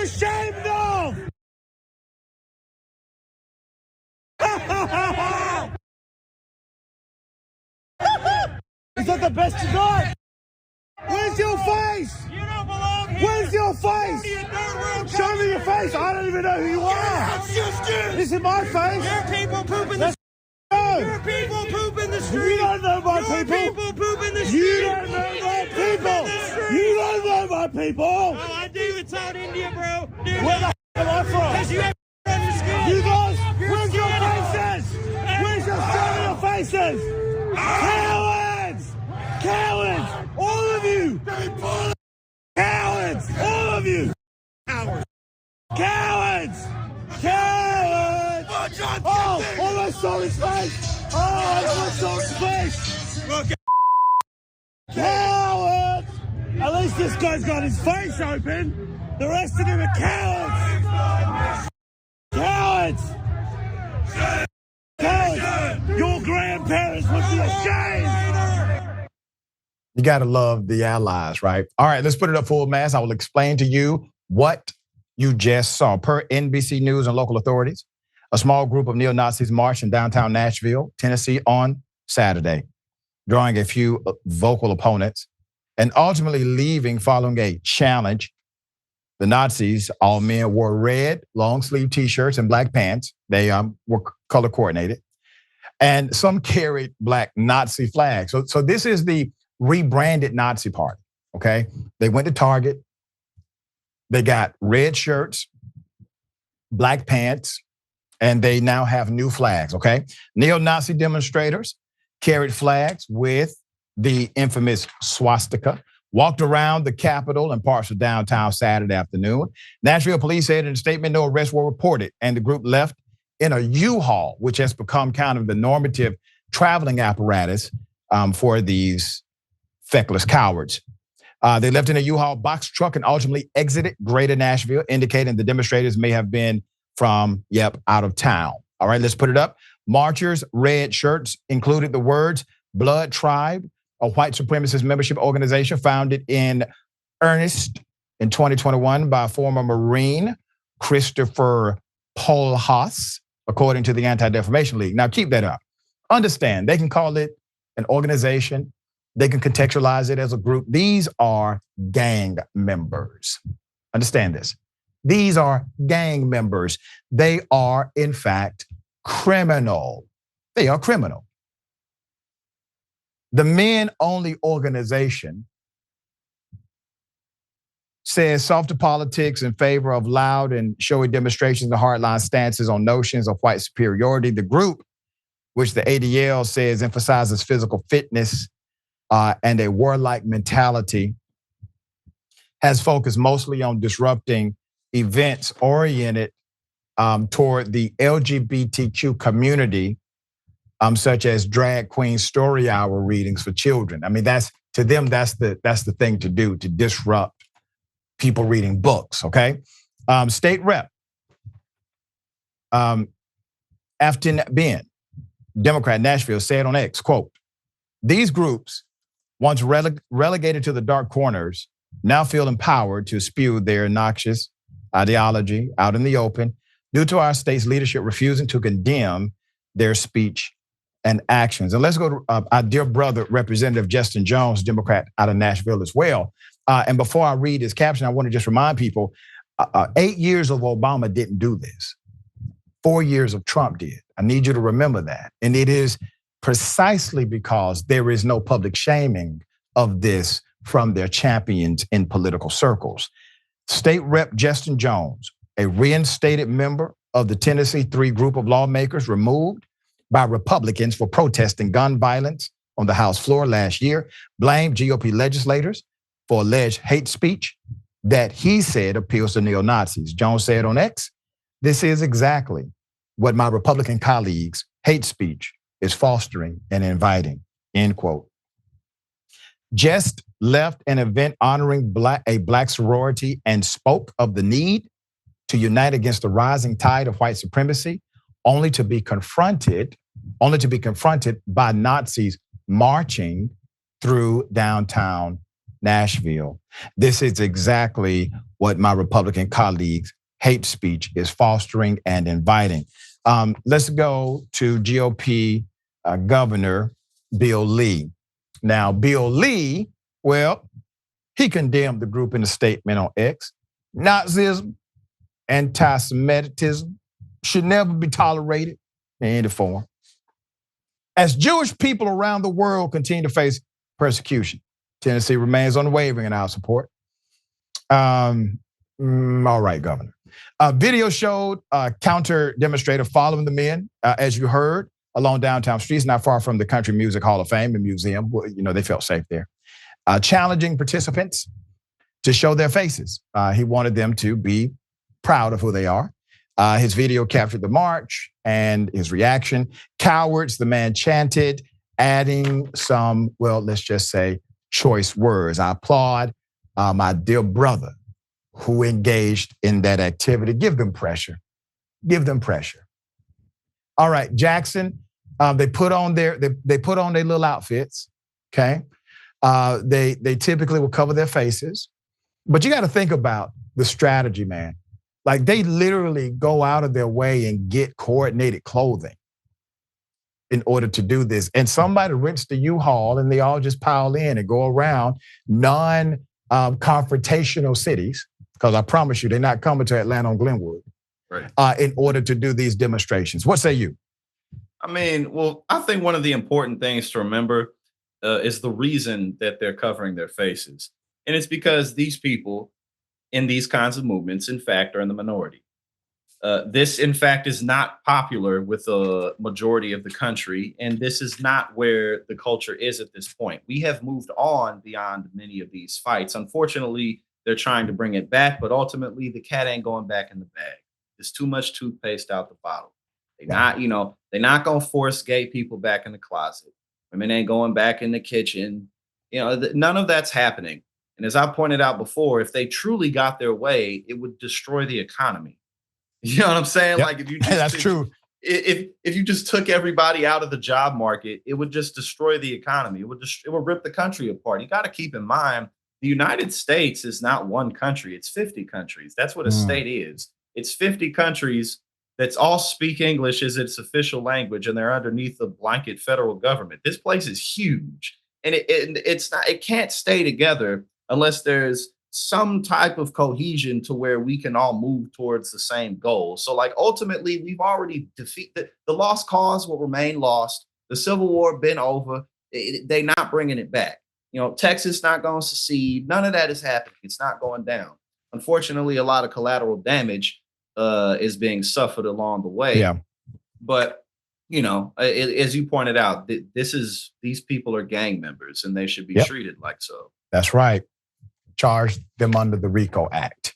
ashamed of? Is that the best you got? Where's your face? You don't belong here. Where's your face? Show me your face. I don't even know who you are. This is my face. Your people poop in the street. Your people poop in the street. You don't know my people. Your people poop in the street. You don't know my people. You don't know my people. Oh, I do. It's out India, bro. Dude, Where the f*** am I from? because you have on your skin. You guys, where's your faces? Where's your show me your faces? Cowards! Cowards! All of you! Cowards! All of you! Cowards. Cowards! Cowards! Oh, almost saw his face! Oh, I almost saw his face! Cowards! At least this guy's got his face open. The rest of them are cowards! Cowards! Cowards! Your grandparents would be ashamed! You got to love the allies, right? All right, let's put it up full mass. I will explain to you what you just saw. Per NBC News and local authorities, a small group of neo-Nazis marched in downtown Nashville, Tennessee on Saturday, drawing a few vocal opponents and ultimately leaving following a challenge. The Nazis, all men, wore red long-sleeve T-shirts and black pants. They were color coordinated. And some carried black Nazi flags. So this is the rebranded Nazi party, okay? They went to Target. They got red shirts, black pants, and they now have new flags, okay? Neo-Nazi demonstrators carried flags with the infamous swastika, walked around the Capitol and parts of downtown Saturday afternoon. Nashville police said in a statement no arrests were reported, and the group left in a U-Haul, which has become kind of the normative traveling apparatus for these feckless cowards. They left in a U-Haul box truck and ultimately exited Greater Nashville, indicating the demonstrators may have been from, out of town. All right, let's put it up. Marchers' red shirts included the words Blood Tribe, a white supremacist membership organization founded in earnest in 2021 by former Marine Christopher Polhaas, according to the Anti-Defamation League. Now keep that up. Understand, they can call it an organization. They can contextualize it as a group. These are gang members. Understand this. These are gang members. They are, in fact, criminal. They are criminal. The men-only organization says softer politics in favor of loud and showy demonstrations and hardline stances on notions of white superiority. The group, which the ADL says emphasizes physical fitness and a warlike mentality, has focused mostly on disrupting events oriented toward the LGBTQ community, such as drag queen story hour readings for children. I mean, that's to them, that's the thing to do, to disrupt people reading books, okay? State Rep Afton Ben, Democrat, Nashville, said on X, quote, "These groups, once relegated to the dark corners, now feel empowered to spew their noxious ideology out in the open due to our state's leadership refusing to condemn their speech and actions." And let's go to our dear brother, Representative Justin Jones, Democrat out of Nashville as well. And before I read his caption, I want to just remind people, 8 years of Obama didn't do this. 4 years of Trump did. I need you to remember that. And it is precisely because there is no public shaming of this from their champions in political circles. State Rep Justin Jones, a reinstated member of the Tennessee 3 group of lawmakers removed by Republicans for protesting gun violence on the House floor last year, blamed GOP legislators for alleged hate speech that he said appeals to neo-Nazis. Jones said on X, "This is exactly what my Republican colleagues' hate speech is fostering and inviting," end quote. Just left an event honoring a black sorority and spoke of the need to unite against the rising tide of white supremacy, only to be confronted by Nazis marching through downtown Nashville. This is exactly what my Republican colleagues' hate speech is fostering and inviting. Let's go to GOP Governor Bill Lee. Now, Bill Lee, well, he condemned the group in a statement on X. Nazism, anti-Semitism should never be tolerated in any form. As Jewish people around the world continue to face persecution, Tennessee remains unwavering in our support. All right, Governor. Video showed a counter demonstrator following the men, as you heard, along downtown streets, not far from the Country Music Hall of Fame and Museum. They felt safe there. Challenging participants to show their faces. He wanted them to be proud of who they are. His video captured the march and his reaction. Cowards, the man chanted, adding some, well, let's just say, choice words. I applaud my dear brother who engaged in that activity. Give them pressure. Give them pressure. All right, Jackson, they put on their little outfits, okay? They typically will cover their faces. But you got to think about the strategy, man. Like, they literally go out of their way and get coordinated clothing in order to do this. And somebody rents the U-Haul and they all just pile in and go around non-confrontational cities, because I promise you, they're not coming to Atlanta on Glenwood, right? In order to do these demonstrations. What say you? I mean, well, I think one of the important things to remember is the reason that they're covering their faces. And it's because these people in these kinds of movements, in fact, are in the minority. This, in fact, is not popular with a majority of the country. And this is not where the culture is at this point. We have moved on beyond many of these fights. Unfortunately, they're trying to bring it back, but ultimately the cat ain't going back in the bag. There's too much toothpaste out the bottle. They're not going to force gay people back in the closet. Women ain't going back in the kitchen. None of that's happening. And as I pointed out before, if they truly got their way, it would destroy the economy. You know what I'm saying? Yep. Like, if you just, that's true. If you just took everybody out of the job market, it would just destroy the economy. It would rip the country apart. You got to keep in mind, the United States is not one country. It's 50 countries. That's what a state is. It's 50 countries that's all speak English as its official language, and they're underneath the blanket federal government. This place is huge, and it can't stay together unless there's some type of cohesion to where we can all move towards the same goal. So, like, ultimately, we've already defeated the lost cause will remain lost. The Civil War been over. They're not bringing it back. Texas not going to secede. None of that is happening. It's not going down. Unfortunately, a lot of collateral damage is being suffered along the way. Yeah. But as you pointed out, these people are gang members and they should be treated like so. That's right. Charge them under the RICO Act.